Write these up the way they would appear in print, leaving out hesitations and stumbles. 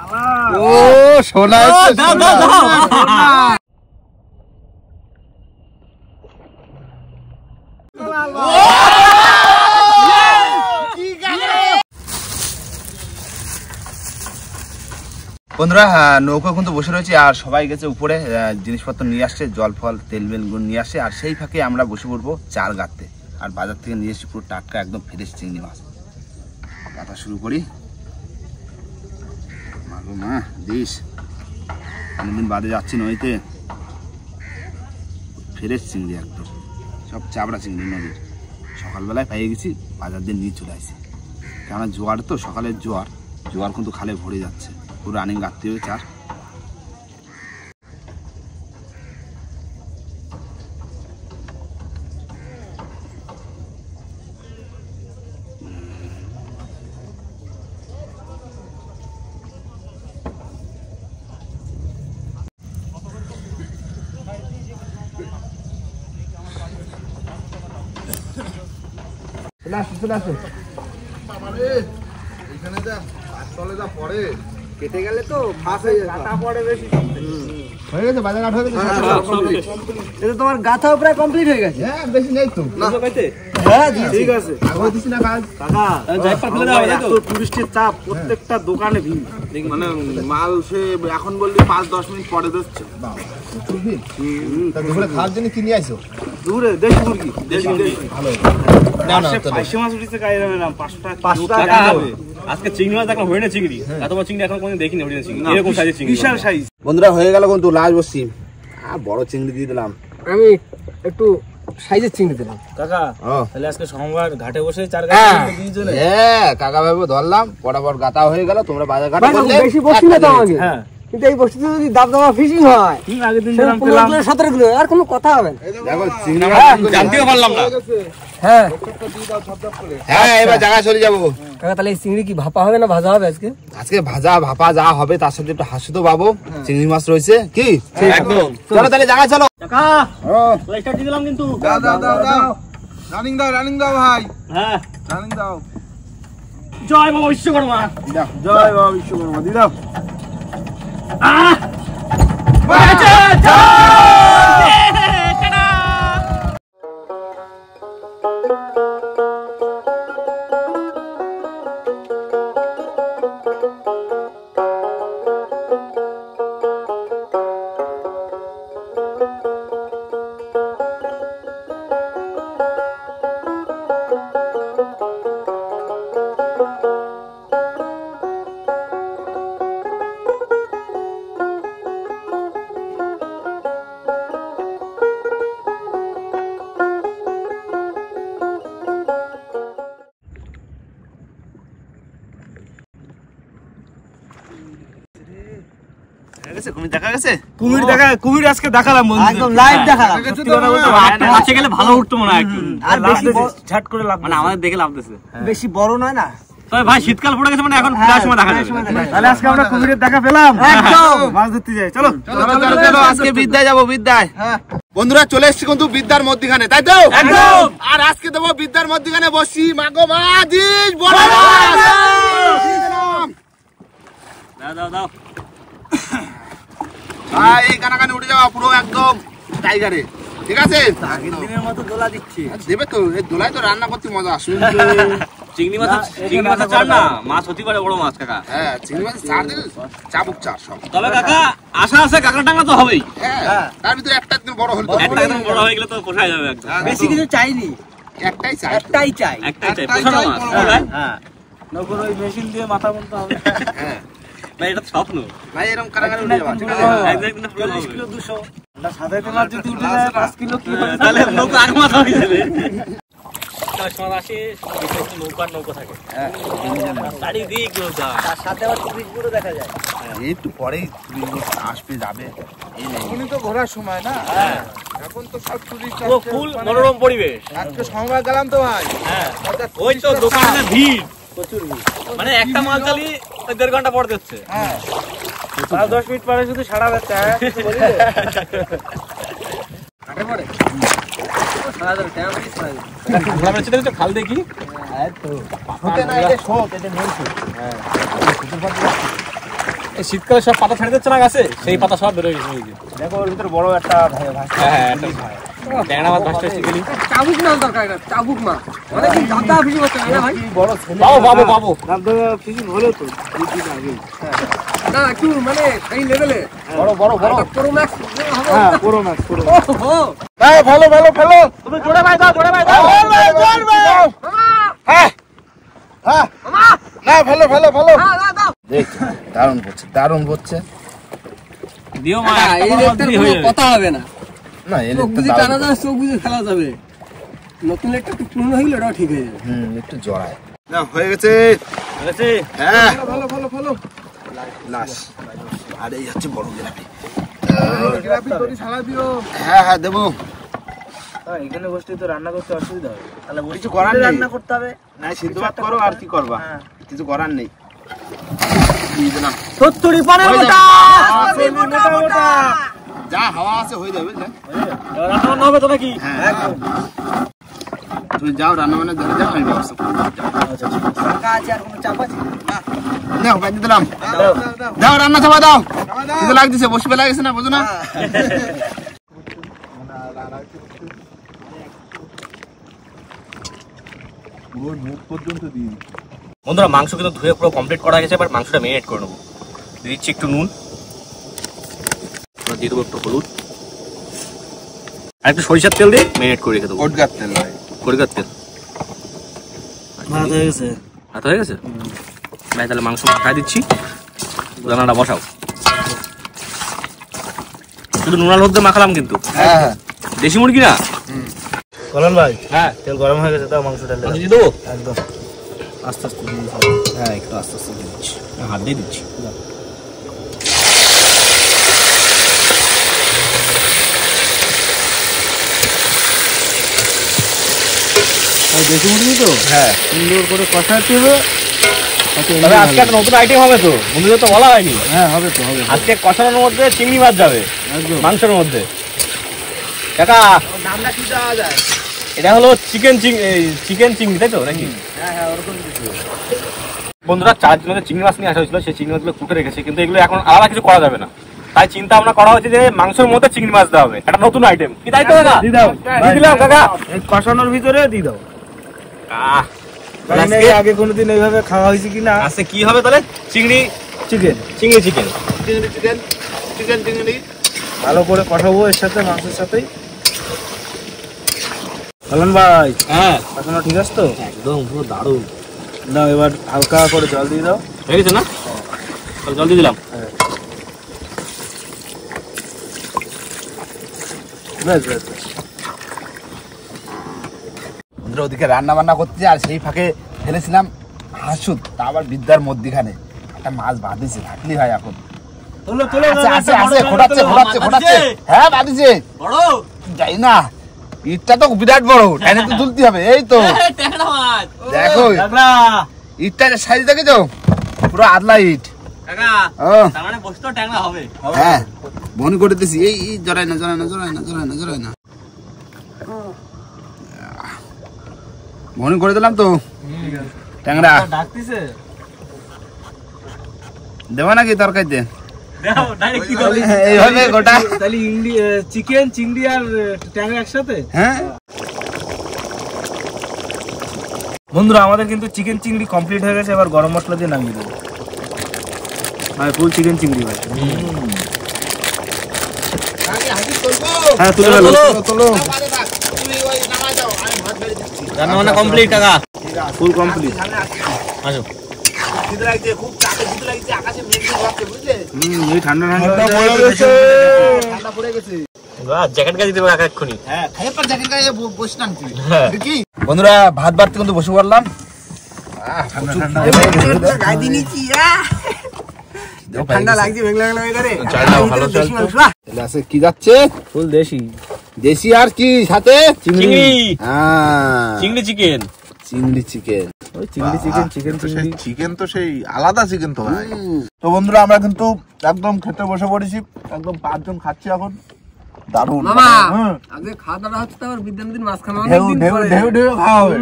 ও সোনা দাও দাও দাও। বন্ধুরা নৌকা কিন্তু বসে রয়েছে আর সবাই গেছে উপরে জিনিসপত্র নিয়ে আসছে, জল ফল তেল বেল নিয়ে আসছে। আর সেই ফাঁকে আমরা বসে পড়বো চাল গাঁথতে। আর বাজার থেকে নিয়ে এসে পুরো টাটকা একদম ফ্রেশ চিংড়ি মাছ গাঁথা শুরু করি। মাগো মা দিস, অনেকদিন বাদে যাচ্ছি নদীতে, ফ্রেশ চিংড়ি একদম সব চাবড়া চিংড়ি নদীর। সকালবেলায় পেয়ে গেছি, বাজার দিয়ে নিয়ে চলে আসি। কেননা জোয়ার তো, সকালের জোয়ার, জোয়ার কিন্তু খালে ভরে যাচ্ছে, পুরো রানিং গাঁথতে হবে চার। কেটে গেলে তো ফাঁস হয়ে যায়, কাটা পড়ে বেশি। হয়ে গেছে বাজার ঘাট হয়ে গেছে। এটা তোমার গাথাও প্রায় কমপ্লিট হয়ে গেছে। হ্যাঁ বেশি নেই তো। হ্যাঁ ঠিক আছে। আগে দিছি না কাজ কাকা জায়গা ফেলে দাও। এত টুরিস্টের চাপ, প্রত্যেকটা দোকানে ভিড়। মানে মাল সে এখন বললি 5-10 মিনিট পরে দিচ্ছে। বাবা তুমি তা দুপুরে খাওয়ার জন্য কি নিয়ে আইছো? দূরে দেশি মুরগি, দেশি মুরগি ভালো। না না তো পাঁচশো মাছ উঠেছে, কাই যাবে না 500 টাকা হবে। আজকে চিংড়ি মাছ দেখলাম, হরিণের চিংড়ি। এত বড় চিংড়ি এখন কোনদিন দেখিনি। হরিণের চিংড়ি এরকম সাইজের চিংড়ি, বিশাল সাইজ। বন্ধুরা হয়ে গেল কিন্তু লাস্ট বসছি। বড় চিংড়ি দিয়ে দিলাম আমি, একটু সাইজের চিংড়ি দিলাম। কাকা ও তাহলে আজকে সোমবার ঘাটে বসে চার গাঁথা দিয়ে চলে। হ্যাঁ কাকা ভাইবো ধরলাম, পটাপট গাতা হয়ে গেল। তোমরা বাজার ঘাট করলে বেশি বসছি না তো আমাকে। হ্যাঁ কিন্তু এই বস্তিতে যদি দাবদাবা ফিশিং হয়, আগের দিন দিলাম পেলাম 17 কিলো, আর কোনো কথা হবে না। দেখো চিংড়ি জানতেও পারলাম না। হ্যাঁ হ্যাঁ এবার জায়গায় চলে যাবো। কাকা তাহলে এই চিংড়ি কি ভাপা হবে না ভাজা হবে আজকে? আজকে ভাজা ভাপা যা হবে তার সাথে একটু হাসি তো পাবো। চিংড়ি মাছ রয়েছে কি একদম। চলো তাহলে জায়গায় চলো। কাকা লাইটটা দিয়ে দিলাম কিন্তু। দাও রানিং দাও ভাই, হ্যাঁ রানিং দাও। জয় বাবা বিশ্বকর্মা। জয় বাবা বিশ্বকর্মা, দি দাও। কুমির আজকে দেখালাম বন্ধু, একদম লাইভ দেখালাম। কাছে গেলে ভালো উঠতো মনে হয় একটু। আর বেশি ঝাট করে লাভ, মানে আমাদের দেখে লাভ দিছে। বেশি বড় নয় না। তবে ভাই শীতকাল পড়ে গেছে, মানে এখন প্রায় সময় দেখা যাবে। তাহলে আজকে আমরা কুমিরের দেখা পেলাম। একদম মাছ ধরতে যাই, চলো চলো আজকে বিদ্যায় যাবো, বিদ্যায়। বন্ধুরা চলে এসছি কিন্তু বিদ্যার মধ্যখানে, তাই তো? একদম। আর আজকে দেবো বিদ্যার মধ্যখানে বসি। মাগো মা দিস বড় দাও দাও। ভাই এই কানাকানি উঠে যাওয়া পুরো একদম টাইগারে, ঠিক আছে? আগের দিনের মতো দোলা দিচ্ছে। দেবে তো, এই দোলায় তো রান্না করতে মজা আসবে। চিংড়ি মাছ চার না, মাছ হতে পারে বড় মাছ কাকা। হ্যাঁ চিংড়ি মাছ চার দিন, চাবুক চার সব। তবে কাকা আশা আছে কাঁকড়া টাঙ্গা তো হবেই। হ্যাঁ তার ভিতরে একটা একদিন বড় হল তো একটা একদম বড় হয়ে গেলে তো পোষায় যাবে একদম। বেশি কিছু চাইনি, একটাই চাই। একটাই চাই। একটাই চাই, পোষানো মাছ। হ্যাঁ নৌকোর ওই মেশিন দিয়ে মাথা বলতে হবে। হ্যাঁ ভাই এটা তো স্বপ্ন। ভাই এরকম কানাকানি উঠে যাওয়া, ঠিক আছে? একদিন 40 কিলো 200। সাদাইতে মাছ যদি উঠে যায় 5 কিলো কি হবে? তাহলে নৌকা আগ মাথা হয়ে যাবে। সময় আসে নৌকা থাকে। হ্যাঁ চারিদিক নৌকা, তার সাথে আবার টুরিস্ট গুলো দেখা যায়। একটু পরেই আসবে যাবে, এই নেই। এখনই তো ঘোরার সময় না, এখন তো সব টুরিস্ট পুরো ফুল মনোরম পরিবেশ। আজকে সোমবার গেলাম তো ভাই। হ্যাঁ ওই তো দোকানে ভিড় প্রচুর ভিড়। মানে একটা মাল চালি 1.5 ঘন্টা পর দিচ্ছে। হ্যাঁ 10 মিনিট পরে শুধু সাড়া যাচ্ছে। কিছু বলি রে কাটে পড়ে সাড়া ধরে টাইম মিস হয়। আমরা চিন্তা করছি খাল দেখি। হ্যাঁ তো হতে না, এটা শোক, এটা নেই শোক। হ্যাঁ শীতকালে সব পাতা ছেড়ে দিচ্ছে না গাছে, সেই পাতা সব বেরোয় গেছে। দেখো ওর ভিতরে বড় একটা হ্যাঁ ট্যাংরা মাছ ভাসতে এসে গেলি। চাবুক না দরকার না, চাবুক মা অনেকদিন দাদা ভিডিও করতে না ভাই। বড় ছেলে বাবু দাদা কিছু হলো তো 2 দিন আগে। না একটু মানে এই লেভেলে বড় প্রো ম্যাক্স হবে। হ্যাঁ পুরো মাছ পুরো ওহো হ্যাঁ ফেলো তুমি জোরে ভাই দাও, জোরে ভাই দাও। হ্যাঁ হ্যাঁ মামা না ফেলো দাও দাও। দেখ দারুণ পড়ছে দিও মা, এই লেগটার কোনো কথা হবে না, না এর চোখ বুঝে টানা যাবে, চোখ বুঝে খেলা যাবে। নতুন লেগটা একটু পুরনো হয়ে গেলে ওটাও ঠিক হয়ে যাবে। একটু জড়ায় না হয়ে গেছে। হয়েছে? হ্যাঁ ফেলো লাশ আর এই হচ্ছে বড় গ্রাফি। গ্রাফি তরি ছাড়া দিও। হ্যাঁ দেবো। এখানে বসতে তো রান্না করতে অসুবিধা হবে, তাহলে কিছু করার নেই, রান্না করতে হবে। না সিদ্ধ ভাত করো আর কি করবা, কিছু করার নেই। দিয়ে দিলাম। 70 পারে ওটা মোটা যা হাওয়া আছে হয়ে যাবে। এবার রান্না বান্না হবে তো নাকি? হ্যাঁ তুমি যাও রান্না বান্না ধরে যাও, আমি ব্যবস্থা করবো। ফাঁকা আছে আর কোনো চাপ আছে না? নাও বাঁধি দিলাম, দাও রান্না চাপা দাও। কিন্তু লাগতেছে বসবে লাগছে না, বুঝো না? বন্ধুরা মাংস কিন্তু ধুয়ে পুরো কমপ্লিট করা গেছে, এবার মাংসটা ম্যারিনেট করে নেবো। দিয়ে দিচ্ছি একটু নুন, দিয়ে দেবো একটু হলুদ আর একটু সরিষার তেল দিয়ে ম্যারিনেট করে রেখে দেবো। কোটগার তেল কড়িকার তেল ভাত হয়ে গেছে। হাত হয়ে গেছে ভাই, তাহলে মাংস খাই দিচ্ছি, রান্নাটা বসাও। শুধু নুন আর হলুদ দিয়ে মাখালাম কিন্তু, হ্যাঁ দেশি মুরগি না। কলন ভাই হ্যাঁ তেল গরম হয়ে গেছে, দাও মাংসটা মাংস দিয়ে দেবো, একদম আস্তে আস্তে হ্যাঁ একটু আস্তে আস্তে দিয়ে দিচ্ছি, হাত দিয়ে দিচ্ছি। দেশি মুরগি তো হ্যাঁ সুন্দর করে কষাতে হবে। তবে আজকে একটা নতুন আইটেম হবে তো, বন্ধুদের তো বলা হয়নি। হ্যাঁ হবে তো হবে আজকে কষানোর মধ্যে চিংড়ি মাছ যাবে একদম। মাংসের মধ্যে। কাকা নামটা কি দেওয়া যায়? এটা হলো চিকেন চিংড়ি, তাই তো নাকি? হ্যাঁ ওরকম কিছু। বন্ধুরা 4 কিলো চিংড়ি মাছ নিয়ে আসা হয়েছিল, সেই চিংড়ি মাছগুলো কুটে রেখেছে, কিন্তু এগুলো এখন আলাদা কিছু করা যাবে না। তাই চিন্তা ভাবনা করা হয়েছে যে মাংসের মধ্যে চিংড়ি মাছ দেওয়া হবে, একটা নতুন আইটেম। কি তাই তো কাকা? দিয়ে দাও। দিয়ে দিলাম কাকা। এই কষানোর ভিতরে দিয়ে দাও। আহ, জানি না আজকে- এর আগে কোনোদিন এইভাবে খাওয়া হয়েছে কিনা। আজকে কি হবে তাহলে? চিংড়ি চিকেন চিকেন চিংড়ি ভালো করে কষাবো এর সাথে, মাংসের সাথেই। কলন ভাই হ্যাঁ কষানো ঠিক আছে তো? একদম পুরো দারুণ দাও এবার হালকা করে জল দিয়ে দাও। হয়ে গেছে না? তাহলে জল দিয়ে দিলাম। ব্যাস ব্যাস ব্যাস। বন্ধুরা ওদিকে রান্না বান্না করতে, আর সেই ফাঁকে ফেলেছিলাম হাসুদ, তা আবার বিদ্যার মধ্যিখানে একটা মাছ বাঁধিছে, থাকলি হয় এখন। তোলো তোলো আছে খোটাচ্ছে। হ্যাঁ বাঁধিছে, বড় যাই না, ইটটা তো বিরাট বড়, টাইনে তো তুলতে হবে। এই তো ট্যাংরা মাছ দেখো কাকা, ইটটার সাইজ দেখেছো, পুরো আদলা ইট। কাকা ও তার মানে বসতো ট্যাংরা হবে। হ্যাঁ মনে করে দিছি। এই জড়াই না মনে করে দিলাম তো ট্যাংরা। ডাকতিছে দেবো নাকি তরকারিতে? দাও ডাইরেক্ট কি দাও? এইভাবে গোটা। তাহলে চিকেন চিংড়ি আর ট্যাংরা একসাথে। হ্যাঁ বন্ধুরা আমাদের কিন্তু চিকেন চিংড়ি কমপ্লিট হয়ে গেছে, এবার গরম মশলা দিয়ে নামিয়ে দেবো। ভাই ফুল চিকেন চিংড়ি ভাই। হ্যাঁ তুলে ফেলো। তোলো রান্না বান্না কমপ্লিট কাকা, ফুল কমপ্লিট। আসো। এই ঠান্ডা ঠান্ডা পড়ে গেছে। জ্যাকেট গায়ে দিতে হবে কাকা এক্ষুনি। বন্ধুরা ভাত বাড়তে কিন্তু বসে পড়লাম। ঠান্ডা লাগছে বেগলা করে। কি যাচ্ছে? ফুল দেশি। দেশি আর কি সাথে চিংড়ি চিংড়ি চিকেন। চিংড়ি চিকেন। ওই চিংড়ি চিকেন চিকেন চিংড়ি। চিকেন তো সেই আলাদা চিকেন তো ভাই। তো বন্ধুরা আমরা কিন্তু একদম খেতে বসে পড়েছি, একদম 5 জন খাচ্ছি এখন। দারুণ মামা হুম। আগে খাওয়া দাওয়া হচ্ছে তো, আবার বিদ্যানন্দিন মাছ খাওয়া ঢেউ ঢেউ ঢেউ ঢেউ খাওয়া হবে।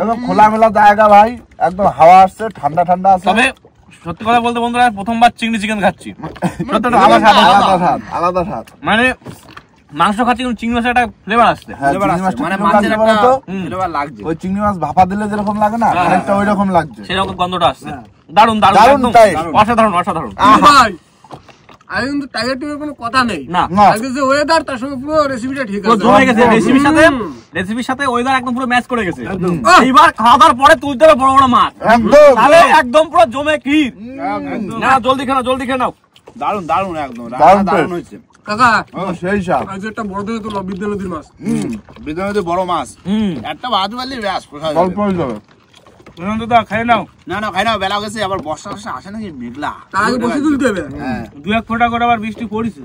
একদম খোলামেলা জায়গা ভাই, একদম হাওয়া আসছে, ঠান্ডা ঠান্ডা আছে। তবে সত্যি কথা বলতে বন্ধুরা প্রথমবার চিংড়ি চিকেন খাচ্ছি। আলাদা স্বাদ। মানে মাংস খাচ্ছি কিন্তু চিংড়ি মাছের একটা ফ্লেভার আসছে। মানে মাছের একটা ফ্লেভার লাগছে। ওই চিংড়ি মাছ ভাপা দিলে যেরকম লাগে না, অনেকটা ওই রকম লাগছে। সেরকম গন্ধটা আসছে। দারুণ দারুণ দারুণ একদম তাই। অসাধারণ অসাধারণ। ভাই আগে কিন্তু টাইগার টিমের কোনো কথা নেই না আজকে যে ওয়েদার তার সঙ্গে পুরো রেসিপিটা ঠিক পুরো আছে জমে গেছে রেসিপির সাথে ওয়েদার একদম পুরো ম্যাচ করে গেছে। এইবার খাওয়া দাওয়ার পরে তুলতে হবে বড় বড় মাছ, একদম তাহলে একদম পুরো জমে ক্ষীর। না জলদি খেয়ে নাও। দারুণ দারুণ একদম দারুণ দারুণ হচ্ছে। কাকা সেই স্বাদ। আজ একটা বড় ধরে তো বিদ্যা নদীর মাছ বিদ্যুৎ বড় মাছ একটা বাজু পারলে ব্যাস গল্প হয়ে যাবে। খাই নাও। না খাই না, বেলা গেছে আবার বর্ষা আসে নাকি মেঘলা। তার আগে বসে তুলতে হবে দু এক ফোঁটা করে আবার বৃষ্টি পড়েছে।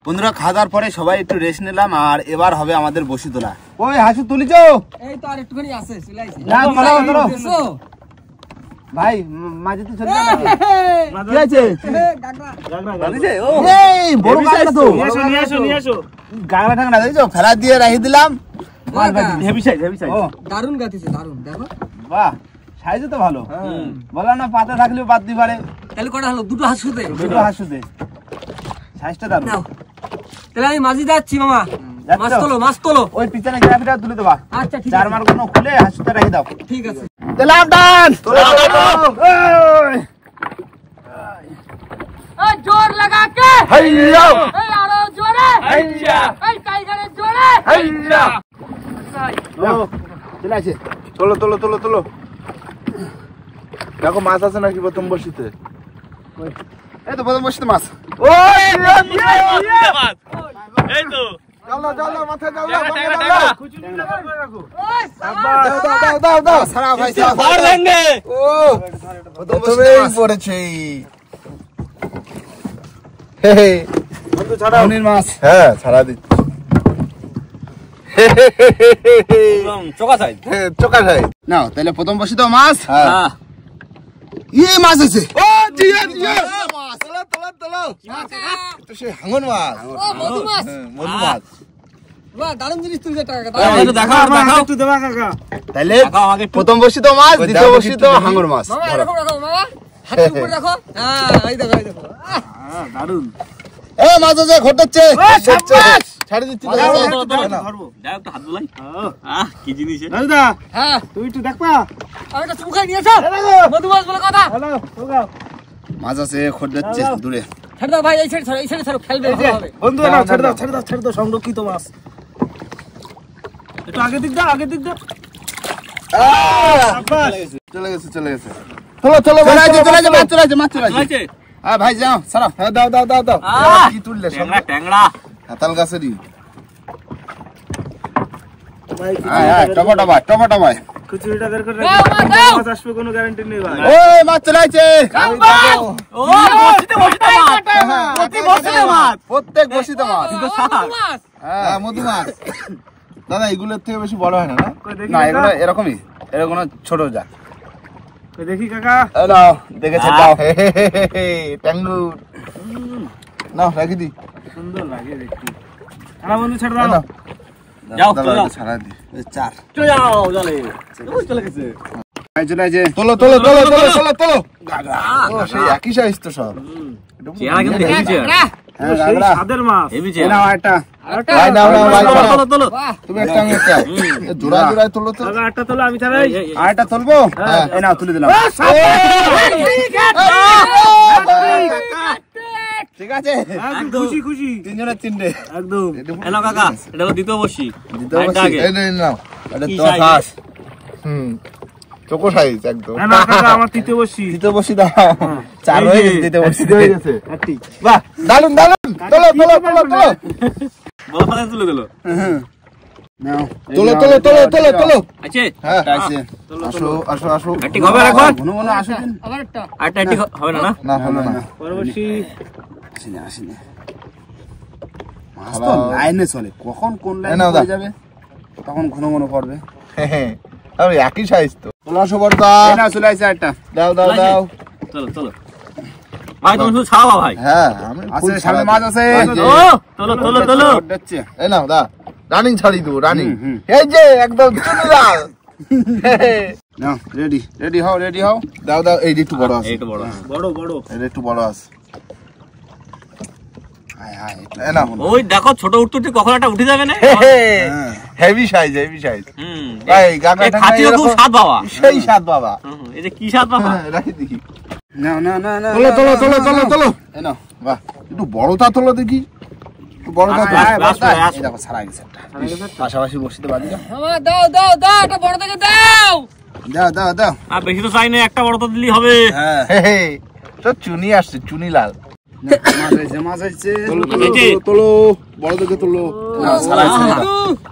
বন্ধুরা খাওয়া দাওয়ার পরে সবাই একটু রেস্ট নিলাম, আর এবার হবে আমাদের বসি তোলা। ওই হাসু তুলিছ এই তো আর একটুখানি আছে চলে আইছে ভাই মাঝে তো চলে যাবে। কি আছে? এই বড় কাঁকড়া তো। নিয়ে আসো। গাগরা ঠাঙ্গা দেখছো, ফেলা দিয়ে রাখি দিলাম। Heavy size. দারুণ গাতিছে দারুণ দেখো বাহ, সাইজও তো ভালো। বললাম না পাতা থাকলেও পাত দিতে পারে। তাহলে কটা হলো দুটো হাসুতে দুটো হাসুতে সাইজটা দারুণ। নাও তাহলে আমি মাঝি যাচ্ছি মামা যাচ্ছো? মাছ তোলো ওই পিছনে গ্রাফিটা তুলে দেবা। আচ্ছা ঠিক চার আছে মার কোনো খুলে হাসুতে রেখে দাও। ঠিক আছে দিলাম ডান। जोर लगा के হাইয়া आरो जोरे टाइगर जोरे হাইয়া। চলে আসে। তোলো। দেখো মাছ আছে নাকি প্রথম বসিতে? এই তো প্রথম বসিতে মাছ। এই তো জাল মাথায় জাল দাও সারা ভাই সারা। ও প্রথমেই পড়েছে। ধনির মাছ। হ্যাঁ ছাড়া দিচ্ছি। চোখা সাইজ। চোখা খাই। নাও তাহলে প্রথম বসিত মাছ। হ্যাঁ ইয়ে মাছ আছে। ও জিয়া তোলো। তো সে হাঙ্গর মাছ। ओ मधुमास মধু মাছ। বাহ দারুণ জিনিস তুলছে টাকা দেখাও তাহলে দেখাও আমাকে একটু। প্রথম বসিত মাছ, দ্বিতীয় বসিত হাঙ্গর মাছ। মামা এরকম রাখো মামা হাতের উপর রাখো হ্যাঁ এই দেখো এ মাছ আছে ঘটাচ্ছে। ছাড়ে দিচ্ছি। যাই একটু হাত বুলাই। কি জিনিস হ্যাঁ তুই একটু দেখবা। আমি তো চুমুখাই নিয়েছো মধুমাস বলে কথা মাছ আছে খটাচ্ছে দূরে। ছেড়ে দাও ভাই এই সাইড ছাড়ো খেলবে ভালো হবে বন্ধু ছেড়ে দাও সংরক্ষিত মাছ। একটু আগে দিক দাও চলে গেছে। চলে আছে মাছ চলে আছে। হ্যাঁ ভাই যাও সারা। হ্যাঁ দাও। কি তুললে? ট্যাংরা হাতাল গাছেরই। টমাটো ভাই। খুচুড়িটা বের করে गाओ गाओ মাছ আসবে কোনো গ্যারান্টি নেই ভাই। ওই মাছ চলে আছে। ও বসিতে মাছ। প্রত্যেক বসিত মাছ। मधुमास হ্যাঁ মধু মাছ। দাদা এগুলোর থেকে বেশি বড় হয় না? না এগুলো এরকমই, এরকম ছোট যা। দেখি কাকা। নাও দেখেছে দাও। ট্যাংলুর নাও রাখি দি। সুন্দর লাগে দেখতে। আরে বন্ধু ছেড়ে নাও, দাও। নাও। যাও দাদা, চলে যাও। এটা ছাড়া দি। চার চলে যাও জলে। চলে গেছে। চলে আছে। তোলো। ও সেই একই সাইজ তো সব। চেহারা কিন্তু হেভি চেহারা। হ্যাঁ গাগরা। সাদের মাছ। হেভি এ চেহারা। নাও একটা। ভাই নাও ভাই নাও। তোলো। তুমি একটা আমি একটা। জোড়ায় তোলো তো। কাকা একটা তোলো আমি ছাড়াই। আর একটা তুলবো। এই নাও তুলে দিলাম। ঠিক আছে। একদম খুশি। তিনজনের তিনটে। একদম। এলো কাকা, এটা হলো দ্বিতীয় বসি। দ্বিতীয় একটা বসি। আগে। এই নাও। এটা কি তো size? খাস। চোখো সাইজ একদম। না কাকা আমার তৃতীয় বসি। দ্বিতীয় বসি দাও। চার এই হয়ে যে, গেছে দ্বিতীয় বসি। হয়ে গেছে। ঠিক। বাহ দারুন। তোলো। বড় পাতা তুলে দিল। নাও। তোলো। আছে? হ্যাঁ আছে। আসো। ঠিক হবে এখন? ঘন আসো দিন। আবার একটা আরটা ঠিক হবে না না? না হলো না। পরবর্তী আসেনি। মাছ তো লাইনে চলে, কখন কোন লাইনে নাও, পড়ে দাও। যাবে তখন ঘন পড়বে। আরে একই সাইজ তো। তোলো আসো বড়দা। এই নাও চলে আসে একটা। দাও। চলো। ভাই তুমি শুধু ছাড়াও ভাই। হ্যাঁ আমি আছে ফুল সামনে ছাড়া মাছ দিই। আছে। তোলো। যাচ্ছে। এই নাও দা। রানিং ছাড়ি দেবো রানিং। হুম। এই যে একদম চুনলাল। না রেডি রেডি হও রেডি হও দাও দাও, এই একটু বড় আছে, একটু বড় বড় বড় এটা একটু বড় আছে। হায় হায় এই না ওই দেখো ছোট উঠতে কখন একটা উঠে যাবে না হেভি সাইজ, হেভি সাইজ হুম ভাই। গাগরা খাচ্ছিল খুব স্বাদ বাবা। সেই স্বাদ বাবা। এই যে কি স্বাদ বাবা। রাখি দেখি, না না না না তোলো তোলো তোলো তোলো তোলো। এই নাও বাহ, একটু বড়টা তোলো দেখি, একটু বড়টা তোলো। এই দেখো ছাড়া গেছে একটা পাশাপাশি বসিতে বাদি দাও আমার দাও দাও দাও একটা বড় থেকে দাও দাও দাও দাও আর বেশি তো চাই না, একটা বড় তো দিলেই হবে। হ্যাঁ হে হে, তো চুনি আসছে, চুনি লাল। মাছ হয়েছে এই যে তোলো, বড় দেখে তোলো।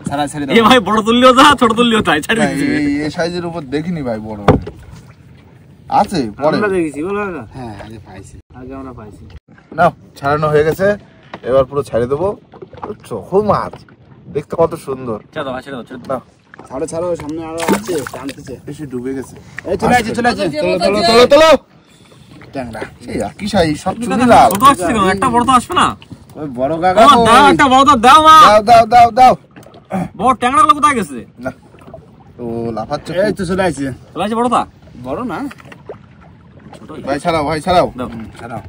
ছাড়া ছেড়ে এ দাও ভাই বড় তুললেও যা, ছোট তুললেও তাই ছাড়ি দিচ্ছি। এই সাইজের উপর দেখিনি ভাই, বড় আছে পরে। আমরা দেখেছি বলো কাকা, হ্যাঁ আগে পাইছি আগে আমরা পাইছি। নাও, ছাড়ানো হয়ে গেছে, এবার পুরো ছেড়ে দেবো। চোখো মাছ দেখতে কত সুন্দর। ছেড়ে দাও, ছেড়ে দাও, ছেড়ে দাও। নাও, ছাড়ো ছাড়ো সামনে আরো আছে টানতেছে বেশি ডুবে গেছে। এই চলে আসছে চলে আসছে তোলো তোলো তোলো তোলো। ট্যাংরা সেই একই সাইজ, সব চুনি লাল। ছোট আসছে কেন? একটা বড় তো আসবে না? ওই বড় কাকা ও দাও, একটা বড় তো দাও মা। দাও দাও দাও দাও। বড় ট্যাংরা গুলো কোথায় গেছে? না, ও লাফাচ্ছে। এই তো চলে আসছে চলে আসছে বড়টা। বড় না ভাই ছাড়াও, ভাই ছাড়াও। দাও। ছাড়াও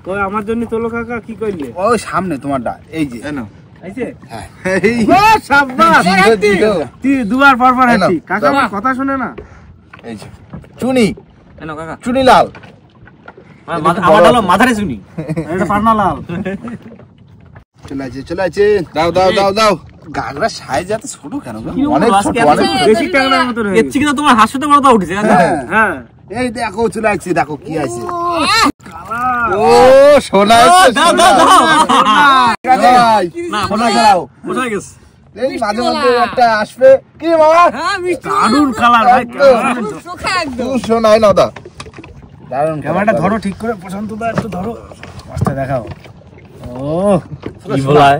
কই আমার জন্য তোলো কাকা, কি কইলে? ওই সামনে তোমারটা এই যে এই নাও। আইছে? এই ও শাবাশ, জিরো, জিরো। তুই দুবার পর পর এই নাও, হাঁটি। কাকা দাও। আমার কথা শুনে না। এই যে চুনি, এই নাও কাকা। চুনি লাল। আমার হলো মাথারে শুনি। এটা পান্না লাল। চলে আসছে চলে আসছে দাও দাও দাও দাও। গাগরা সাইজ এত ছোট কেন গো? অনেক ছোট, অনেক ছোট। বেশি ট্যাংরার মতো এর থেকে তো তোমার হাসিতে বড়টা উঠেছে। হ্যাঁ। এই দেখো চলে আসছে দেখো কি আছে ও সোনা এসছে, দাও দাও সোনা। দাও। ভাই, না, সোনা ছাড়াও। কোথায় গেছে? এই মাঝে মধ্যে একটা আসবে কি রে বাবা? হ্যাঁ মিষ্টি দারুণ কালার ভাই। একদম। চোখা একদম তুই সোনাই নাও দা। দারুণ ক্যামেরাটা ধরো ঠিক করে, প্রশান্ত দা একটু ধরো, মাছটা দেখাও। ও কি বলায়?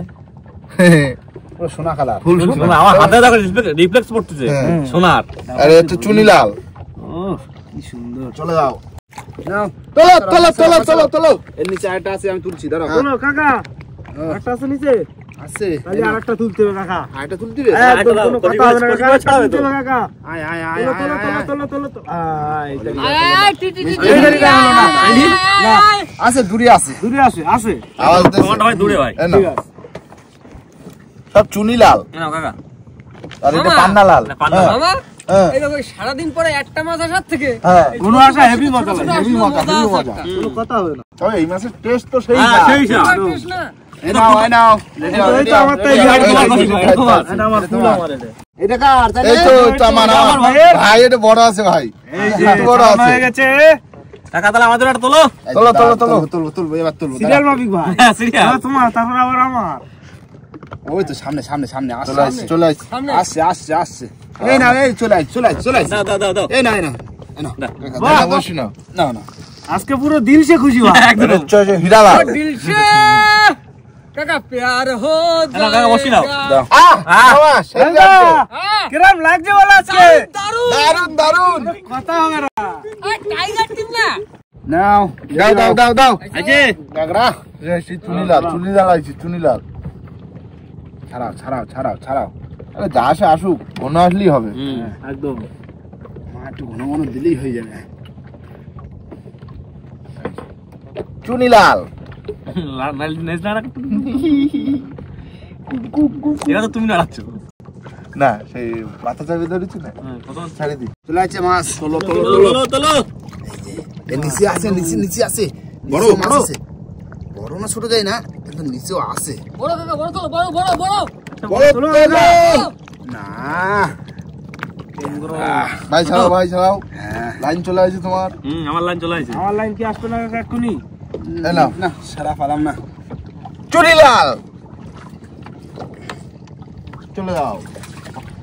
পুরো সোনা কালার ফুল সোনা। আমার হাতে দেখো রিফ্লেক্স পড়তেছে হ্যাঁ। সোনার। আরে এটা চুনি লাল। ও কি সুন্দর। চলে যাও। নাও তোলো তোলো তোলো তোলো তোলো। এর নিচে আরেকটা আছে আমি তুলছি দাঁড়াও শোনো কাকা, একটা আছে নিচে, আছে তাহলে আরেকটা তুলতে হবে কাকা। আরেকটা তুলতে দিবে একদম কোনো কথা হবে না কাকা, কচি মাছ তুলতে হবে কাকা। আয় আয় আয় তোলো আয়, তোলো আয়, তোলো আয়। তোলো তোলো তোলো। আয়, তাই। আয় আয় টি টি টি টি এই গাড়িটা হলো না। আয়, আয়। আছে দূরে আছে দূরে আসে আসে। আওয়াজ দে। তোমারটা ভাই দূরে ভাই। এই নাও। সব চুনি লাল। এই নাও কাকা। আর এটা মামা। পান্না লাল। না, পান্না লাল। মামা হ্যাঁ, এই দেখো সারাদিন পরে একটা মাছ আসার থেকে হ্যাঁ। কোনো আসা হেভি মজা লাগে, হেভি মজা, হেভি মজা। কোনো কথা হবে না। তবে এই মাছের টেস্ট তো সেই হ্যাঁ, না। সেই সব। কৃষ্ণ না এই নাও এই নাও রেডি হও এই রেডি তো হও আমার তাই এই ভাই, যে, তোমার এই যে, কথা এই যে, তোমার। এই যে, এটা আমার ফুল, তোমার। আমার এটা। এটা কার তাহলে এই তো এটা আমার আমার ভাইয়ের। ভাই, এটা বড় আছে ভাই। এই যে একটু বড় চালানো আছে। হয়ে গেছে। কাকা তাহলে আমাদের একটা তোলো। তোলো, তোলো, তোলো। তুলবো তুলবো এবার তুলবো সিরিয়াল মাফিক ভাই। হ্যাঁ, সিরিয়াল। এবার তোমার, তারপর আবার আমার। ওই তো সামনে সামনে সামনে আসছে চলে আসছে, চলে আসছে। সামনে আসছে আসছে আসছে এই না এই চলে আসছে চলে আসছে চলে আসছে দাও দাও দাও দাও। এই না এই না এই না দেখা বসি না। না না আজকে পুরো দিল সে খুশি ভাই। এটা হচ্ছে যে হীরা লাল। दिल से काका प्यार हो না, কাকা বসি নাও। দাও। বাবা, সেই লাগছে। हाँ, কিরম লাগছে বলো আজকে? दारू দারুন দারুন। কথা হবে না। टाइगर टीम ना নাও দাও দাও দাও দাও। আছে গাগরা, সেই চুনি লাল, চুনি লাল আইছে, চুনি লাল। ছাড়াও ছাড়াও ছাড়াও ছাড়াও আরে যা আসে আসুক, মনে আসলেই হবে। একদম। মা একটু ঘন ঘন দিলেই হয়ে যাবে চুনি লাল। এটা তো তুমি নাড়াচ্ছ। না, সেই মাথা চাপে ধরেছি না, ছাড়ে দি। চলে আসছে মাছ তোলো তোলো তোলো তোলো। এর নিচে আছে নিচে নিচে আছে বড় মাছ আছে বড় না ছোট যায় না কিন্তু নিচেও আছে বড় কাকা বড় তো বড় বড় বড় বড় তোলো। না ভাই ছাড়াও, ভাই ছাড়াও। লাইন চলে আসছে তোমার। আমার লাইন চলে আসছে। আমার লাইন কি আসবে না কাকা এক্ষুনি? এই নাও। না সারা পালাম না চুনি লাল। চলে যাও।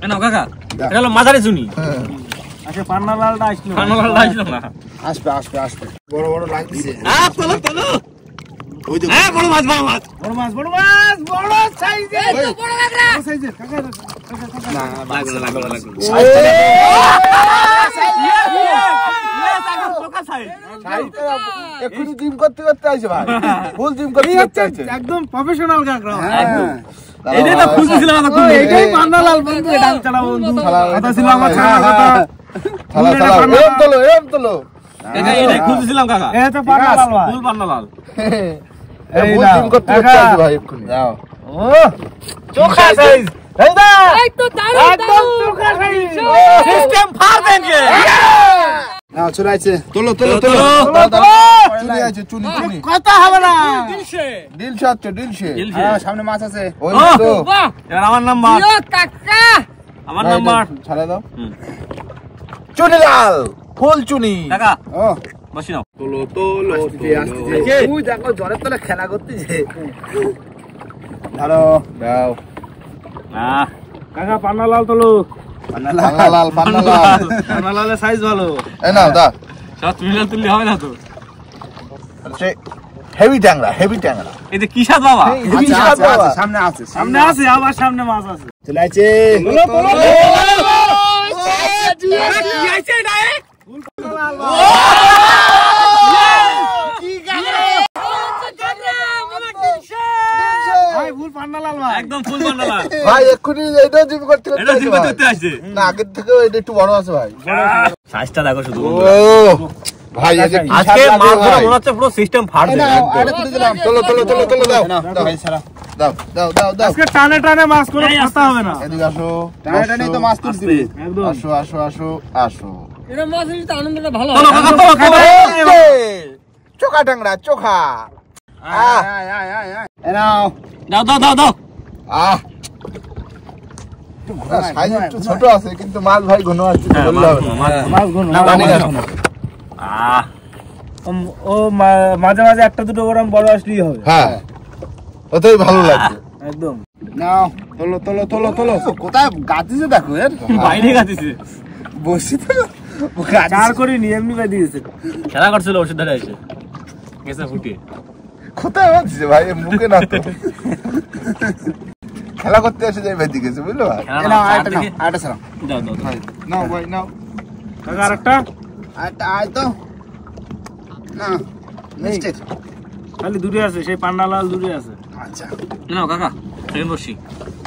এই নাও কাকা। এটা হলো মাঝারি শুনি। হ্যাঁ। আচ্ছা পান্না লালটা আসলো। পান্না লালটা আসলো না। আসবে আসবে আসবে বড় বড় লাগছে তোলো তোলো। ওই দেখো হ্যাঁ, বড় মাছ বড় মাছ। বড় মাছ বড় মাছ বড় সাইজের। এই তো বড় কাকা বড় সাইজের কাকা। না লাগলো না, লাগলো না, লাগলো না। এক্ষুনি জিম করতে করতে আসছে ভাই, ফুল জিম করতে করতে আসছে। একদম প্রফেশনাল কাকড়া। হ্যাঁ এটাই তো খুঁজেছিলাম এতক্ষণ ধরে। এইটাই পান্না লাল বন্ধু, এটা আমি চালাবো বন্ধু। চালাও, কথা এটা ছিল আমার তোমার ছাড়ার ভাই। কথা। থালা থালা এরম তোলো এটাই খুঁজছিলাম কাকা এই তো পান্না লাল ভাই ফুল পান্না লাল এই বুদ্ধিম করতে করতে আসবে ভাই এক্ষুনি দাও ও চোখা সাইজ এই দা এই তো দারুণ একদম চোখা সাইজ সিস্টেম ফার দেনগে নাও চলে আছে তোলো তোলো তোলো, চুনি আছে চুনি চুনি কথা হবে না দিলশে আছে দিলশে হ্যাঁ সামনে মাছ আছে ওই ও। তো বাহ এবার আমার নাম্বার ইয়ো কাকা আমার নাম্বার ছাড়া দাও হুম। চুনি লাল ফুল চুনি কাকা ও বসি নাও তোলো তোলো তুই দেখো জলের তলে খেলা করতেছে ধরো দাও কাকা পান্না লাল তোলো পান্না লাল পান্না লাল পান্না লালের সাইজ ভালো এই নাও দা সব তুমি তুললে হবে না তো হচ্ছে হেভি ট্যাংরা এই যে কি স্বাদ বাবা সামনে আছে সামনে আছে আবার সামনে মাছ আছে চলে আছে ভাই ফুল পান্না লাল ভাই একদম ফুল পান্না লাল ভাই এক্ষুনি এইটাও জিম করতে এটা জিম করতে আসছে না আগের থেকেও এটা একটু বড় আছে ভাই সাইজটা দেখো শুধু ও ভাই এই যে কি আজকে স্বাদ মাছ লাগে ধরা ভাই। মনে হচ্ছে পুরো সিস্টেম ফার দেবে আরে তুলে দিলাম তোলো তোলো তোলো তোলো দাও দাও ভাই ছাড়া দাও দাও দাও দাও আজকে টানে টানে মাছ করে খাতা হবে না এদিকে আসো টানে টানে তো মাছ তুলছি রে। একদম আসো আসো আসো আসো এরা মাছ তো আনন্দটা ভালো চলো কাকা চলো চলো চোখা ট্যাংরা চোখা আয় আয় আয় আয় আয় এ নাও দাও দাও দাও দাও আহ সাইজ একটু ছোট আছে কিন্তু মাছ ভাই ঘন আছে বললে হবে না। মাছ গুণ ও মাঝে মাঝে একটা দুটো গরম বড় আসলেই হবে হ্যাঁ ওটাই ভালো লাগছে একদম নাও তোলো তোলো তোলো তোলো কোথায় গাতিছে দেখো এর বাইরে গাতিছে বসি তো চার করিনি এমনি বাই দিয়েছে খেলা করছিল ওষুধ ধরে আছে গেছে ফুটিয়ে কোথায় বাজছে ভাই এর মুখে না তো। খেলা করতে এসে যাই বেঁধে গেছে বুঝলো ভাই এ নাও আরেকটা নাও আরেকটা ছাড়াও দাও দাও নাও ভাই নাও কাকা আরেকটা আরেকটা আয় তো না মিস্টেক খালি দূরে আছে সেই পান্না লাল দূরে আছে আচ্ছা নাও কাকা সেকেন্ড বসি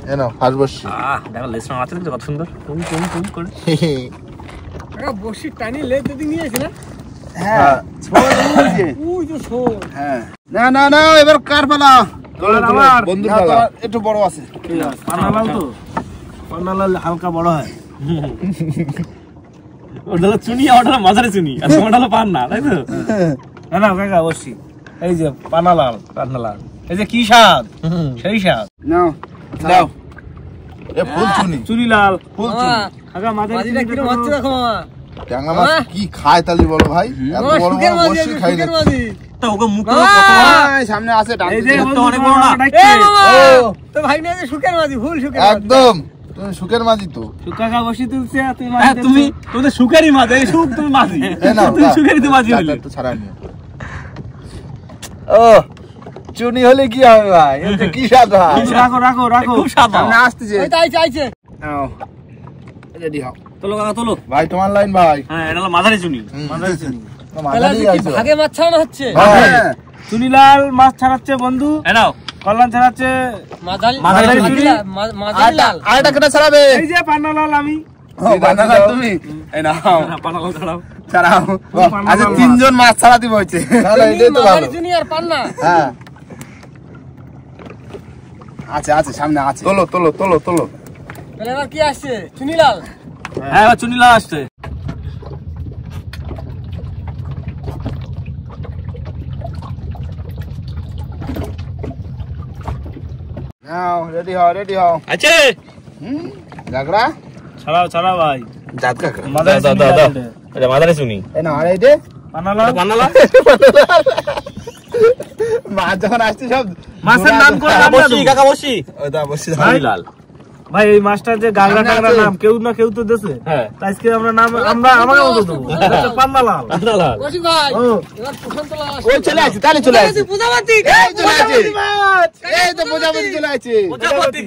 এ নাও ফার্স্ট বসছি দেখো লেসটা আছে দেখো কত সুন্দর টুম টুম টুম করে কাকা বসি টানি লে যদি নিয়ে আসি না হ্যাঁ ছোট দিয়েছে ওই তো শোন হ্যাঁ না না না এবার কার পালা তোলো তোলো আমার বন্ধুর না, পালা তোমার একটু বড় আছে ঠিক আছে পান্না লাল তো পান্না লাল হালকা বড় হয় ওটা হলো চুনি আর ওটা হলো মাঝারি চুনি আর তোমারটা হলো পান না তাই তো না না কাকা অবশ্যই এই যে পান্না লাল এই যে কি স্বাদ সেই স্বাদ নাও দাও এ ফুল চুনি চুরি লাল ফুল মামা চুনি কাকা মাঝে মাঝিটা কিরম হচ্ছে দেখো মামা ট্যাংরা মাছ কি খায় তালি বলো ভাই এত মামা বড় সুখের বড় মাঝি বসি খাই না সুখের মাঝি তা ওকে মুখ আয়, সামনে আছে ডান এই যে দিকে। বন্ধু অনেক বড় না। এ মামা ও। তো ভাই না সুখের মাঝি ভুল সুখের মাঝি একদম তুমি সুখের মাঝি তো কাকা বসি তুলছে আর তুমি হ্যাঁ তুমি তুমি তো সুখেরই মাছ এই সুখ তুমি মাঝি এ নাও তুমি সুখেরই তো মাঝি হলে একটু ছাড়া নিও ও চুনি হলে কি হবে ভাই এটা কি স্বাদ ভাই রাখো খুব স্বাদ সামনে আসতেছে ওই তাই চাইছে নাও রেডি হও তোলো কাকা তোলো ভাই তোমার লাইন ভাই হ্যাঁ এটা হলো মাঝারি চুনি মাঝারি চুনি তাহলে মাঝারি আজকে কি আছে ভাগে মাছ ছাড়ানো হচ্ছে হ্যাঁ চুনিলাল মাছ ছাড়াচ্ছে বন্ধু এ নাও কল্যাণ ছাড়াচ্ছে মাঝারি মাঝারি মাঝারি লাল, মাঝারি লাল আরেকটা কেটে ছাড়াবে এই যে পান্না লাল আমি বানালা তুমি এই নাও পানালো ছাড়াও ছাড়াও আচ্ছা তিনজন মাছ ছাড়া দিব হচ্ছে তাহলে এটাই তো ভালো মাঝারি চুনি আর পান্না হ্যাঁ আছে আছে সামনে আছে তোলো তোলো তোলো তোলো তাহলে এবার কি আসছে চুনি লাল হ্যাঁ এবার চুনি লাল আসছে নাও রেডি হও রেডি হও আছে জাগরা ছাড়াও ভাই জাত কাকড়া মাঝারি দাও, চুনি দাও, লাল দাও। এটা। এটা মাঝারি চুনি এই নাও আর এই দে পান্না লাল পানালা মাছ যখন আসছে সব মাছের নাম করে নাম বসি দাও। কাকা বসি ওটা বসে চুনি লাল ভাই এই মাছটার যে গাগরা সামনে টাগরা আছে। নাম কেউ না কেউ তো দেছে হ্যাঁ তাই আজকে আমরা নাম আমরা আমাকে মতো দেবো এটা হচ্ছে পান্না লাল পানালা বসি ভাই ও এবার প্রশান্ত লাল ওই চলে আসছে তাহলে চলে আসছে পূজাবাতি এই চলে আসছে এই তো প্রজাপতি চলে আসছে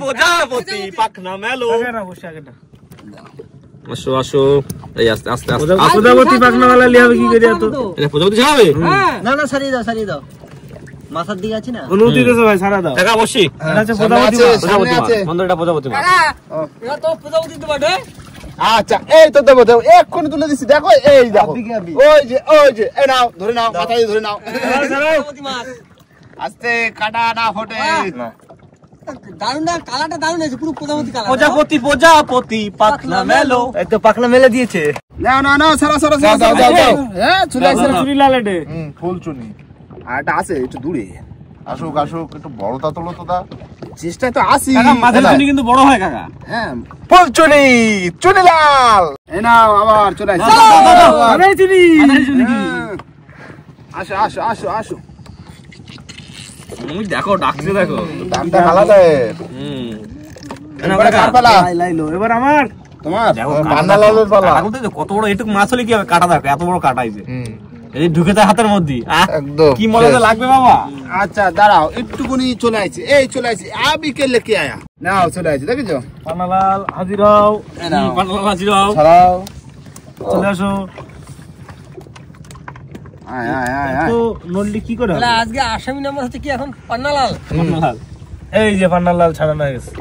প্রজাপতি পাখনা মেলো আগে না বসে আগে না আসো আসো এই আস্তে আস্তে আস্তে প্রজাপতি পাখনা वाला লিয়ে হবে কি করে এত এটা প্রজাপতি ছাড়াবে না না সারিয়ে দাও মাথার দিকে আছে না অনুমতি দেছো ভাই সারা দাও কাকা বসি এটা হচ্ছে সামনে প্রজাপতি আছে, মাছ। সামনে আছে। বন্ধু এটা প্রজাপতি মাছ কাকা এবার তো পূজাবাতি তো বটে আচ্ছা এই তো দেবো দেবো এক্ষুনি তুলে দিচ্ছি দেখো এই দেখো ওই যে এই নাও ধরে নাও মাথায় ধরে নাও আস্তে কাটা না ফোটে দারুণ না, কালারটা দারুণ হয়েছে, পুরো প্রজাপতি কালার। প্রজাপতি পাখনা মেলো, এই তো পাখনা মেলে দিয়েছে। নাও নাও নাও সারা সারা যাও, যাও, যাও, যাও। হ্যাঁ চলে আসছে চুরিলাল এডে ফুল চুনি আর এটা আছে একটু দূরে আসুক আসুক একটু বড়টা তোলো তো দা চেষ্টা তো আসি কাকা মাঝের চুনি কিন্তু বড় হয় কাকা। হ্যাঁ ফুল চুনি চুনিলাল এই নাও আবার চলে আসছে মাঝের চুনি আসো আসো আসো আসো তুমি দেখো ডাকছে দেখো। দামটা আলাদা এবারে কার পালা লাইলো এবার আমার। তোমার পান্নালালের পালা কাটা বলতে কত বড় এটুকু মাছ হলে কি হবে, কাটা দেখো এত বড় কাটাইছে হুম। এই ঢুকে যায় হাতের মধ্যে। একদম কি মজা লাগবে বাবা। আচ্ছা দাঁড়াও একটুকুনি চলে আসছে এই চলে আসছে আবি কে লেকে আয়া নাও চলে আসছে দেখেছো পানালাল হাজির হও, পান্নালাল হাজির হও। ছাড়াও চলে আসো। আয় আয় আয় আয় তো নল্লি কি করে হবে? তাহলে আজকে আসামি নাম্বার হচ্ছে কি এখন পান্নালাল। পান্নালাল এই যে পান্নালাল ছাড়ানো হয়ে গেছে।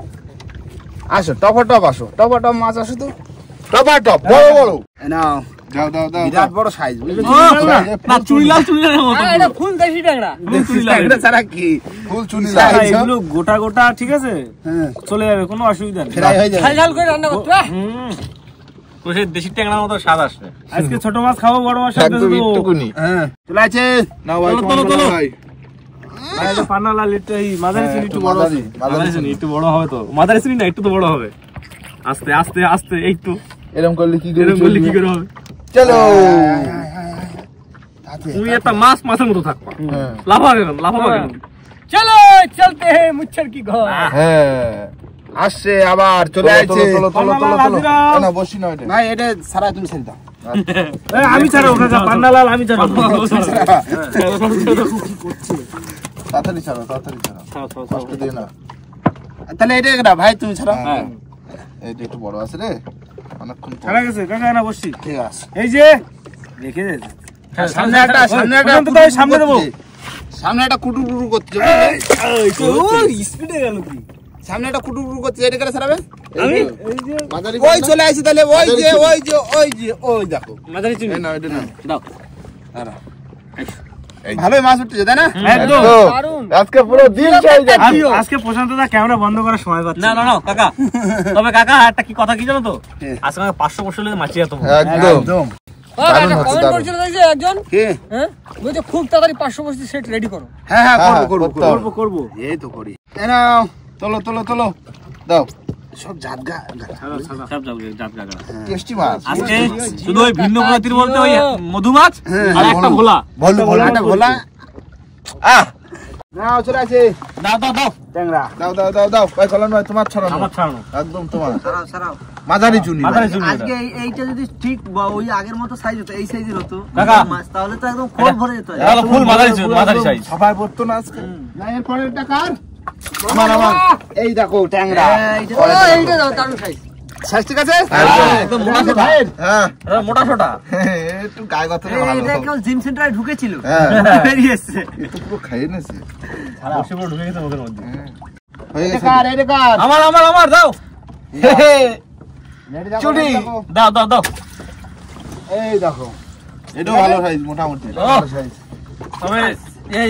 আসো টপ আসো টপ মাছ আসো তো টপা টপ বড় বড় এই নাও দাও দাও দাও বিরাট বড় সাইজ বুঝলে না চুরিলাল চুরিলালের মতো। এটা ফুল দেশি ট্যাংরা। এটা ছাড়া কি ফুল চুনিলাল কাকা, এগুলো গোটা গোটা ঠিক আছে, হ্যাঁ চলে যাবে, কোনো অসুবিধা নেই। ফ্রাই হয়ে যাবে ঝাল ঝাল করে রান্না করতে হবে। হুম। তো সেই দেশি ট্যাংরার মতো স্বাদ আসবে। আজকে ছোট মাছ খাবো, বড় মাছ সাথে একদম দেবো। একটুকুনি হ্যাঁ চলে আছে নাও ভাই তোলো, তোলো, ভাই আর এই যে পান্নালাল একটু এই মাঝারি চিনি একটু বড় আছে। মাদারি চিনি একটু বড় হবে তো, মাদারি চিনি না একটু তো বড় হবে। আস্তে আস্তে আস্তে একটু এরকম করলে কি করে এরকম করলে কি করে হবে। চলো তুমি একটা মাছের মতো থাকবা, হ্যাঁ লাফাবা কেন। চলো চলতে হে মুচ্ছর কি ঘর। হ্যাঁ আসছে আবার চলে আসছে তোলো তোলো তোলো পান্নালাল তোলো হাজির হও। না বসি না এটা না এটা সারা তুমি ছেড়ে দাও এই, আমি ছাড়াবো কাকা, পান্নালাল আমি ছাড়াবো। তাড়াতাড়ি ছাড়ো কষ্ট দিয়ে না তাহলে এটা একটা ভাই তুমি ছাড়া হ্যাঁ এইটা একটু বড় আছে রে অনেকক্ষণ পর। ছাড়া গেছে কাকা, না বসছি। ঠিক আছে এই যে রেখে দে। সামনে একটা ওখান থেকে সামনে দেবো। সামনে একটা কুটুকুটু করছে স্পিডে গেল কি? সামনে একটা কুটুকুটু করছে এটা করে ছাড়াবে আমি এই যে মাঝারি ওই চলে আসছে তাহলে ওই দেখো মাদারি চিনি এই না এটা না দাও। ভালোই মাছ উঠছে তাই না একদম। দারুণ। আজকে পুরো দিন চাই যাচ্ছে আজকে প্রশান্ত দা ক্যামেরা বন্ধ করার সময় পাচ্ছে না না না কাকা, তবে কাকা একটা কি কথা কি জানো তো, কি? আজকে আমাকে 500 বছর লেগে মাছি যেত। একদম একদম ও দারুণ একটা হচ্ছে, কমেন্ট দারুণ। করছিল দেখছো একজন, কি হ্যাঁ বলছে খুব তাড়াতাড়ি 500 বস্তি সেট রেডি করো। হ্যাঁ হ্যাঁ হ্যাঁ, করবো করতে হবে। করবো। এই তো করি এই নাও তোলো তোলো তোলো দাও সব জাতগা সব যাবে জাত কাকা। টেস্টি মাছ আজকে শুধু ওই ভিন্ন প্রজাতির বলতে ওই মধু মাছ আর একটা ভোলা। বল বল একটা ভোলা আহ নাও চলে আসে দাও দাও দাও ট্যাংরা দাও দাও দাও দাও ভাই কলম নয় তোমার ছড়ানো আমার ছাড়ানো। একদম তোমার মাঝারি চুনি মাদারি চিনি আজকে এইটা যদি ঠিক ওই আগের মতো সাইজ হতো, এই সাইজের হতো কাকা। মাছ, তাহলে তো একদম খোল ভরে যেত। এটা তো ফুল মাদারি সাইজ। সবাই পড়তো না আজকে না এর পরের টাকার আমার এই দেখো ট্যাংরা ও এইটা দাও দারুণ সাইজ। সাইজ ঠিক আছে একদম মোটা সোটা। ভাইয়ের হ্যাঁ এটা মোটা সোটা। একটু গায়ে কথা এটা কেবল জিম সেন্টারে ঢুকেছিল, হ্যাঁ বেরিয়ে এসছে। একটু পুরো খাইয়ে নিয়েছি বসে পুরো ঢুকে গেছে মুখের মধ্যে। হয়ে গেছে টাকার এই টাকার আমার দাও। চুড়ি দাও দাও দাও। এই দেখো এটাও ভালো সাইজ মোটামুটি ভালো সাইজ তবে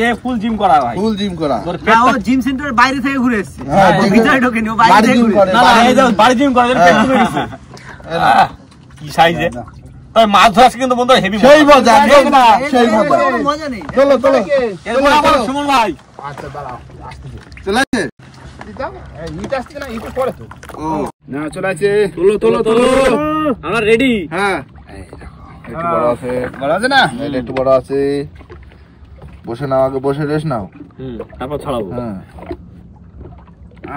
এই ফুল জিম করা ভাই। ফুল জিম করা তোর না, পেটটা ও জিম সেন্টারের বাইরে থেকে ঘুরে এসছে, হ্যাঁ, ও ভিতরে ঢোকেনি, ও বাইরে বাড়ি থেকে জিম ঘুরে করে না না এই যে বাড়ি জিম করা, এর পেট কমে গেছে। কি সাইজে। তবে মাছ ধরা কিন্তু বন্ধু হেভি সেই মজা একদম এসছে। সেই এর মজা কোনো মজা নেই। চলো চলো এরপর আবার সুমন ভাই। আচ্ছা দাঁড়াও চলে আসছে ইট আসছে না ইট পরে তো ও না চলে আছে তোলো আমরা রেডি। হ্যাঁ একটু বড় আছে বড় আছে না এটা একটু বড় আছে বসে নাও আগে বসে রেস্ট নাও তারপর ছাড়াবো। হ্যাঁ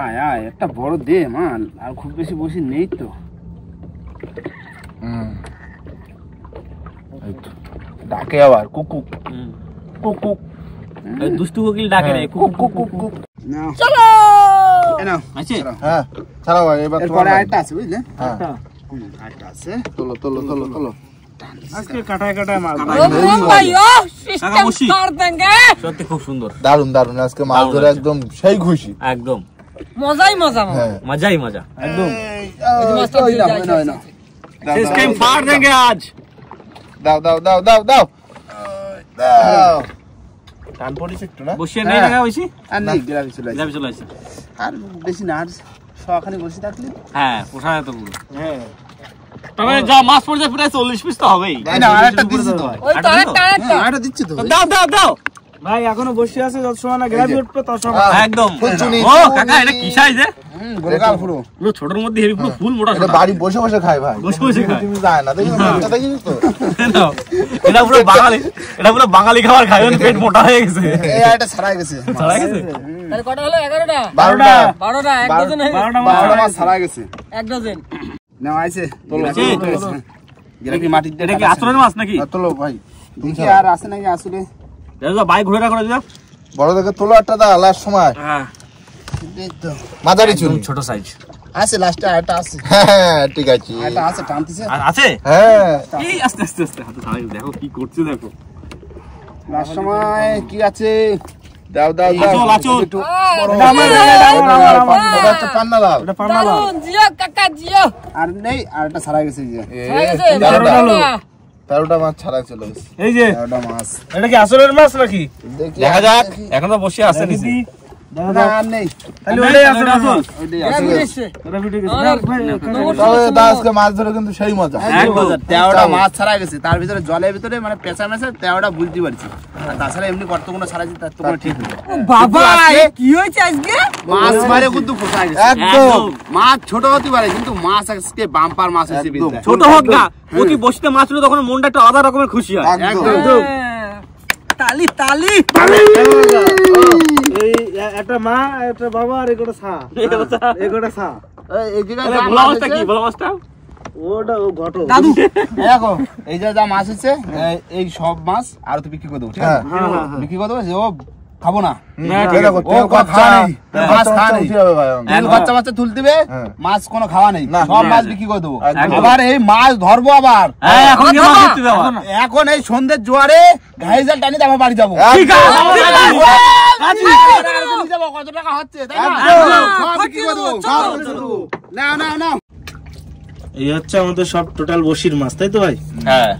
আয় আয় একটা বড় দে মাল আর খুব বেশি বসে নেই তো হুম এই তো। ডাকে আবার কুকু কুকু এই দুষ্টু কোকিল ডাকে রে কুক কুক কুক কুক। নাও চলো এই নাও আছে হ্যাঁ ছাড়াও ভাই এবার তোমার এরপরে আরেকটা আছে বুঝলে হ্যাঁ আরেকটা আছে তোলো তোলো তোলো তোলো আজকে কাটায় কাটায় মাছ। ওম ভাই ও সিস্টেম বসি। কর দেंगे। সত্যি খুব সুন্দর, দারুন দারুন আজকে মাছ দারুণ ধরে আছে। একদম সেই খুশি একদম মজাই মজা মামা। হ্যাঁ মজাই মজা। একদম। এই যে মাছটা দিয়ে যায়, যায়, যায়। সিস্টেম ফাड़ देंगे आज। দাও দাও দাও দাও দাও দাও টান পড়িছে একটু না বসিয়ে নেই লাগা হইছি আর নেই গ্রামে চলে আসি যাবে চলে আসছে। আর বেশি না আর সখানে বসে থাকলে হ্যাঁ পোষায় তো পুরো। হ্যাঁ তবে যা মাছ পড়ছে প্রায় 40 পিস তো হবেই। তাই না আরেকটা দিচ্ছি তো ওই তো আরেকটা আরেকটা দিচ্ছি তো দাও দাও দাও ভাই এখনো বসে আছে, যত সময় না গ্রামে উঠবে তত সময়। একদম। ফুলচুনি, ও কাকা এটা কি সাইজ গোলগাল পুরো পুরো ছোটর মধ্যে হেভি পুরো ফুল মোটা এটা ছোট। বাড়ি বসে বসে খায় ভাই বসে বসে খায়। তুমি যায় না দেখি না দেখি তো নাও, এটা পুরো বাঙালি, এটা পুরো বাঙালি খাবার খায় পেট মোটা হয়ে গেছে। এই আরেকটা ছাড়াই গেছে ছাড়াই গেছে। তাহলে কটা হলো 11টা 12টা 12টা এক ডজন হয়ে গেছে। 12টা মাছ ছাড়াই গেছে এক ডজন নাও আইছে তোলো আছে? এটা কি মাটির এটা কি আচরণ মাছ নাকি? তোলো ভাই দেখি আর আছে নাকি আসলে দাদা বাইক ঘুরে রাখো দাদা। বড় দেখে তোলো একটা দা লাস্ট সময় হ্যাঁ দেখতো মাঝারি চুল ছোট সাইজ আছে লাস্টে আরেকটা আছে হ্যাঁ ঠিক আছে আরেকটা আছে টানতেছে আছে। হ্যাঁ এই আস্তে আস্তে আস্তে হাতে ছাড়াই দেখো কি করছে দেখো। লাস্ট সময় কি আছে দাও দাও দাও আচল আচল একটু এটা হচ্ছে পান্না লাল এটা পান্না লাল। দারুন জিও কাকা জিও আর নেই আরেকটা ছাড়াই গেছে এই যে হয়ে গেছে 13টা 13টা মাছ ছাড়া চলে গেছে এই যে এগারোটা মাছ এটা কি আসলের মাছ নাকি? দেখি দেখা যাক এখন তো বসে আছে নিচে। না আর নেই তাহলে ওটাই আসল আসল। ওইটাই এরা আছে বিদেশে এটা ভিডিও গেছে। তবে দা আজকে মাছ ধরে কিন্তু সেই মজা একদম। 13টা মাছ ছাড়া গেছে তার ভিতরে জলের ভিতরে মানে পেঁচা মেশে 13টা বুঝতে পারছি আর তাছাড়া এমনি কতগুলো ছাড়াইছি তার তো কোনো ঠিক নেই বাবা কি হয়েছে আজকে মাছ মারে কিন্তু পোষা গেছে একদম মাছ ছোট হতে পারে কিন্তু মাছ আজকে বাম্পার মাছ হয়েছে একদম। বিদ্যা ছোট হোক না প্রতি বসতে মাছ হলে তখন মনটা একটা আলাদা রকমের খুশি হয়। একদম তালি তালি এই একটা মা একটা বাবা আর একটা ছা, একটা ছা। এই জায়গায় তাহলে যা ভোলা মাছ মাছটা কি হয়েছে, ভোলা মাছটা? ওটা ও ঘটো। দাদু দেখো এই যে যা মাছ হচ্ছে এই সব মাছ আর তো বিক্রি করে দেবো ঠিক আছে বিক্রি করে দেবো যে ও খাবো না দেখো ও বাচ্চা নেই মাছ খাওয়া নেই উঠে যাবে ভাই আমার। তেল বাচ্চা বাচ্চা তুল দিবে হ্যাঁ। মাছ কোনো খাওয়া নেই না। সব মাছ বিক্রি করে দেবো একদম। আবার এই মাছ ধরবো আবার হ্যাঁ এখন কি মাছ ধরতে যাওয়া? এখন এই সন্ধ্যের জোয়ারে ঘাইজাল টানি আবার বাড়ি যাবো ঠিক আছে, নিয়ে যাবো, কত টাকা হচ্ছে তাই না একদম। সব বিক্রি করে দেবো সব বিক্রি করে দেবো। নাও নাও নাও এই হচ্ছে আমাদের সব টোটাল বসির মাছ, তাই তো ভাই? হ্যাঁ